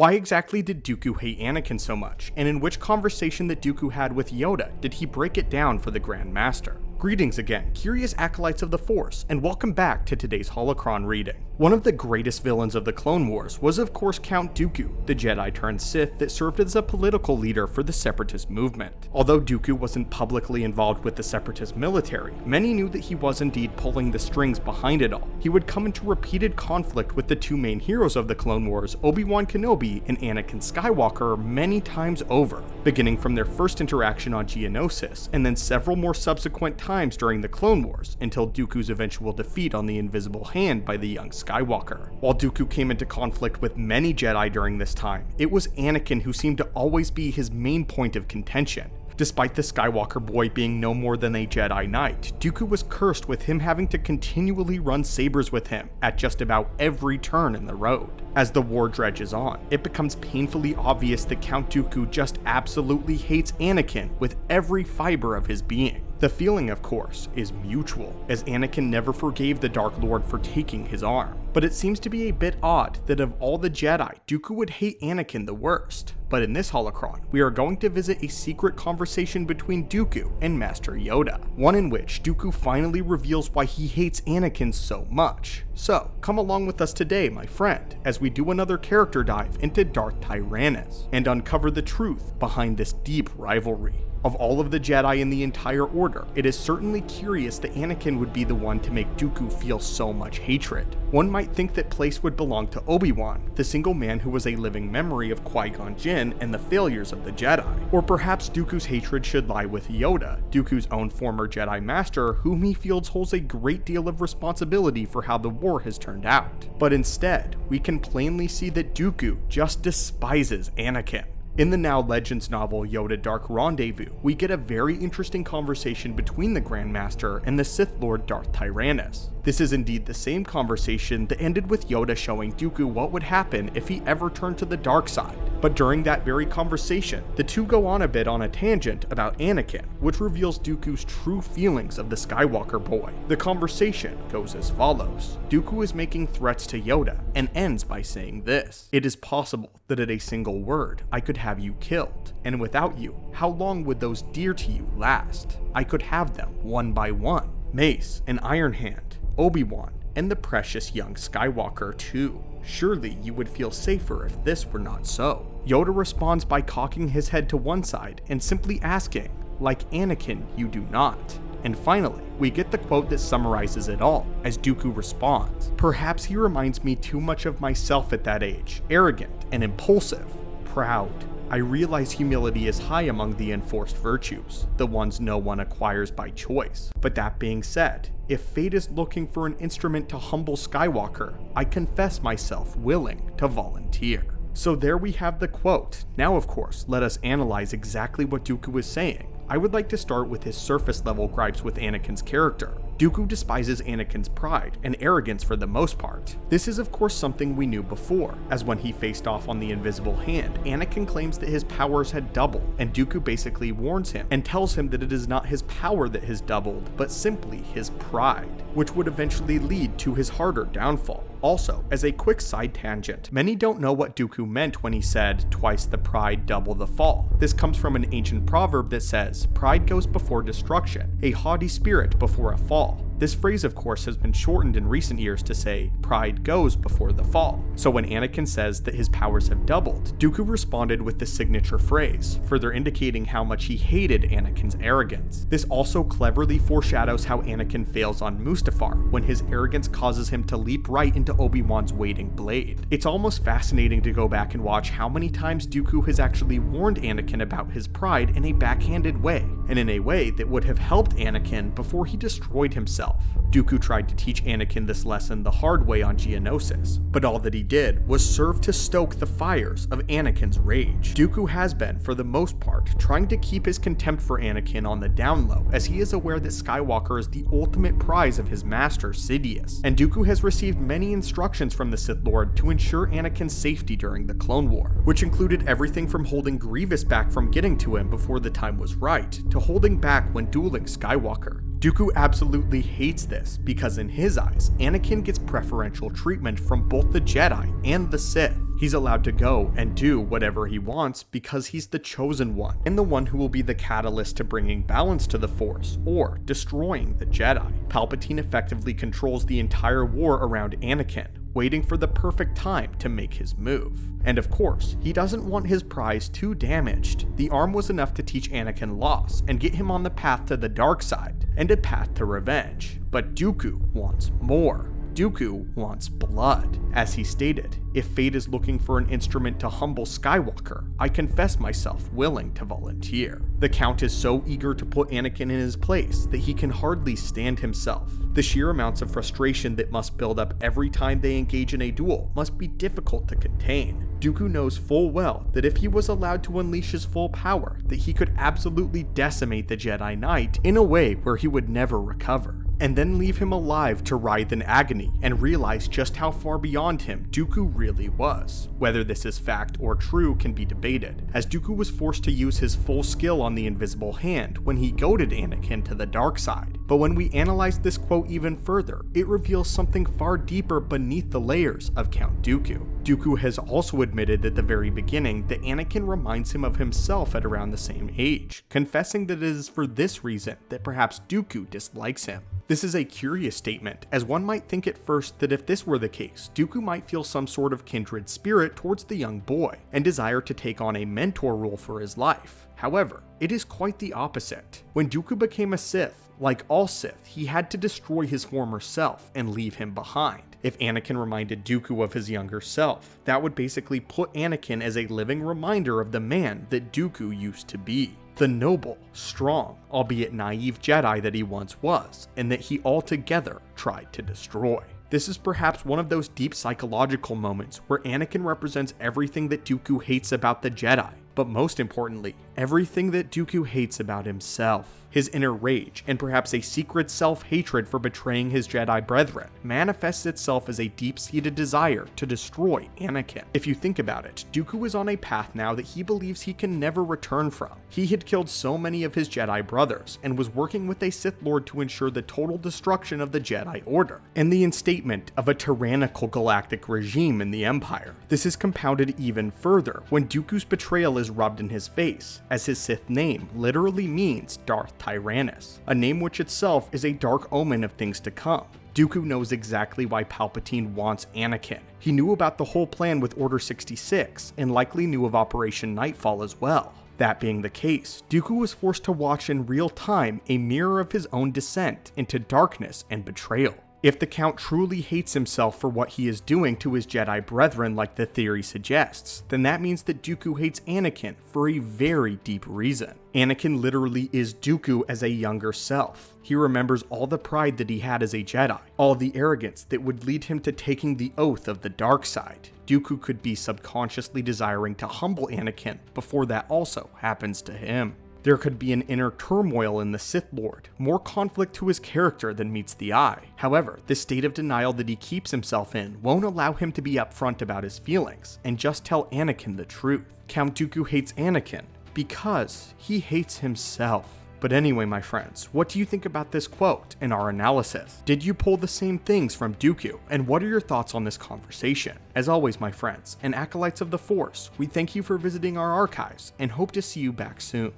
Why exactly did Dooku hate Anakin so much, and in which conversation that Dooku had with Yoda did he break it down for the Grand Master? Greetings again, curious acolytes of the Force, and welcome back to today's holocron reading. One of the greatest villains of the Clone Wars was of course Count Dooku, the Jedi turned Sith that served as a political leader for the Separatist movement. Although Dooku wasn't publicly involved with the Separatist military, many knew that he was indeed pulling the strings behind it all. He would come into repeated conflict with the two main heroes of the Clone Wars, Obi-Wan Kenobi and Anakin Skywalker, many times over, beginning from their first interaction on Geonosis, and then several more subsequent times during the Clone Wars, until Dooku's eventual defeat on the Invisible Hand by the young Skywalker. While Dooku came into conflict with many Jedi during this time, it was Anakin who seemed to always be his main point of contention. Despite the Skywalker boy being no more than a Jedi Knight, Dooku was cursed with him having to continually run sabers with him at just about every turn in the road. As the war dredges on, it becomes painfully obvious that Count Dooku just absolutely hates Anakin with every fiber of his being. The feeling, of course, is mutual, as Anakin never forgave the Dark Lord for taking his arm. But it seems to be a bit odd that of all the Jedi, Dooku would hate Anakin the worst. But in this holocron, we are going to visit a secret conversation between Dooku and Master Yoda, one in which Dooku finally reveals why he hates Anakin so much. So, come along with us today, my friend, as we do another character dive into Darth Tyrannus, and uncover the truth behind this deep rivalry. Of all of the Jedi in the entire order, it is certainly curious that Anakin would be the one to make Dooku feel so much hatred. One might think that place would belong to Obi-Wan, the single man who was a living memory of Qui-Gon Jinn and the failures of the Jedi. Or perhaps Dooku's hatred should lie with Yoda, Dooku's own former Jedi Master, whom he feels holds a great deal of responsibility for how the war has turned out. But instead, we can plainly see that Dooku just despises Anakin. In the now Legends novel Yoda Dark Rendezvous, we get a very interesting conversation between the Grand Master and the Sith Lord Darth Tyrannus. This is indeed the same conversation that ended with Yoda showing Dooku what would happen if he ever turned to the dark side. But during that very conversation, the two go on a bit on a tangent about Anakin, which reveals Dooku's true feelings of the Skywalker boy. The conversation goes as follows. Dooku is making threats to Yoda, and ends by saying this: "It is possible that at a single word, I could have you killed, and without you, how long would those dear to you last? I could have them one by one. Mace and Iron Hand, Obi-Wan, and the precious young Skywalker too. Surely you would feel safer if this were not so." Yoda responds by cocking his head to one side and simply asking, "Like Anakin, you do not." And finally, we get the quote that summarizes it all, as Dooku responds, "Perhaps he reminds me too much of myself at that age, arrogant and impulsive, proud. I realize humility is high among the enforced virtues, the ones no one acquires by choice. But that being said, if fate is looking for an instrument to humble Skywalker, I confess myself willing to volunteer." So there we have the quote. Now of course, let us analyze exactly what Dooku is saying. I would like to start with his surface level gripes with Anakin's character. Dooku despises Anakin's pride and arrogance for the most part. This is of course something we knew before, as when he faced off on the Invisible Hand, Anakin claims that his powers had doubled, and Dooku basically warns him and tells him that it is not his power that has doubled, but simply his pride, which would eventually lead to his harder downfall. Also, as a quick side tangent, many don't know what Dooku meant when he said, "Twice the pride, double the fall." This comes from an ancient proverb that says, "Pride goes before destruction, a haughty spirit before a fall." This phrase of course has been shortened in recent years to say, "Pride goes before the fall." So when Anakin says that his powers have doubled, Dooku responded with the signature phrase, further indicating how much he hated Anakin's arrogance. This also cleverly foreshadows how Anakin fails on Mustafar, when his arrogance causes him to leap right into Obi-Wan's waiting blade. It's almost fascinating to go back and watch how many times Dooku has actually warned Anakin about his pride in a backhanded way, and in a way that would have helped Anakin before he destroyed himself. Dooku tried to teach Anakin this lesson the hard way on Geonosis, but all that he did was serve to stoke the fires of Anakin's rage. Dooku has been, for the most part, trying to keep his contempt for Anakin on the down low, as he is aware that Skywalker is the ultimate prize of his master, Sidious, and Dooku has received many instructions from the Sith Lord to ensure Anakin's safety during the Clone War, which included everything from holding Grievous back from getting to him before the time was right, to holding back when dueling Skywalker. Dooku absolutely hates this, because in his eyes, Anakin gets preferential treatment from both the Jedi and the Sith. He's allowed to go and do whatever he wants because he's the chosen one, and the one who will be the catalyst to bringing balance to the Force, or destroying the Jedi. Palpatine effectively controls the entire war around Anakin, waiting for the perfect time to make his move. And of course, he doesn't want his prize too damaged. The arm was enough to teach Anakin loss and get him on the path to the dark side, and a path to revenge. But Dooku wants more. Dooku wants blood. As he stated, "If fate is looking for an instrument to humble Skywalker, I confess myself willing to volunteer." The Count is so eager to put Anakin in his place that he can hardly stand himself. The sheer amounts of frustration that must build up every time they engage in a duel must be difficult to contain. Dooku knows full well that if he was allowed to unleash his full power, that he could absolutely decimate the Jedi Knight in a way where he would never recover, and then leave him alive to writhe in agony and realize just how far beyond him Dooku really was. Whether this is fact or true can be debated, as Dooku was forced to use his full skill on the invisible hand when he goaded Anakin to the dark side. But when we analyze this quote even further, it reveals something far deeper beneath the layers of Count Dooku. Dooku has also admitted at the very beginning that Anakin reminds him of himself at around the same age, confessing that it is for this reason that perhaps Dooku dislikes him. This is a curious statement, as one might think at first that if this were the case, Dooku might feel some sort of kindred spirit towards the young boy, and desire to take on a mentor role for his life. However, it is quite the opposite. When Dooku became a Sith, like all Sith, he had to destroy his former self and leave him behind. If Anakin reminded Dooku of his younger self, that would basically put Anakin as a living reminder of the man that Dooku used to be. The noble, strong, albeit naive Jedi that he once was, and that he altogether tried to destroy. This is perhaps one of those deep psychological moments where Anakin represents everything that Dooku hates about the Jedi, but most importantly, everything that Dooku hates about himself. His inner rage, and perhaps a secret self-hatred for betraying his Jedi brethren, manifests itself as a deep-seated desire to destroy Anakin. If you think about it, Dooku is on a path now that he believes he can never return from. He had killed so many of his Jedi brothers, and was working with a Sith Lord to ensure the total destruction of the Jedi Order, and the instatement of a tyrannical galactic regime in the Empire. This is compounded even further when Dooku's betrayal is rubbed in his face, as his Sith name literally means Darth Tyrannus, a name which itself is a dark omen of things to come. Dooku knows exactly why Palpatine wants Anakin. He knew about the whole plan with Order 66, and likely knew of Operation Nightfall as well. That being the case, Dooku was forced to watch in real time a mirror of his own descent into darkness and betrayal. If the Count truly hates himself for what he is doing to his Jedi brethren like the theory suggests, then that means that Dooku hates Anakin for a very deep reason. Anakin literally is Dooku as a younger self. He remembers all the pride that he had as a Jedi, all the arrogance that would lead him to taking the oath of the dark side. Dooku could be subconsciously desiring to humble Anakin before that also happens to him. There could be an inner turmoil in the Sith Lord, more conflict to his character than meets the eye. However, the state of denial that he keeps himself in won't allow him to be upfront about his feelings, and just tell Anakin the truth. Count Dooku hates Anakin because he hates himself. But anyway, my friends, what do you think about this quote and our analysis? Did you pull the same things from Dooku? And what are your thoughts on this conversation? As always, my friends and acolytes of the Force, we thank you for visiting our archives and hope to see you back soon.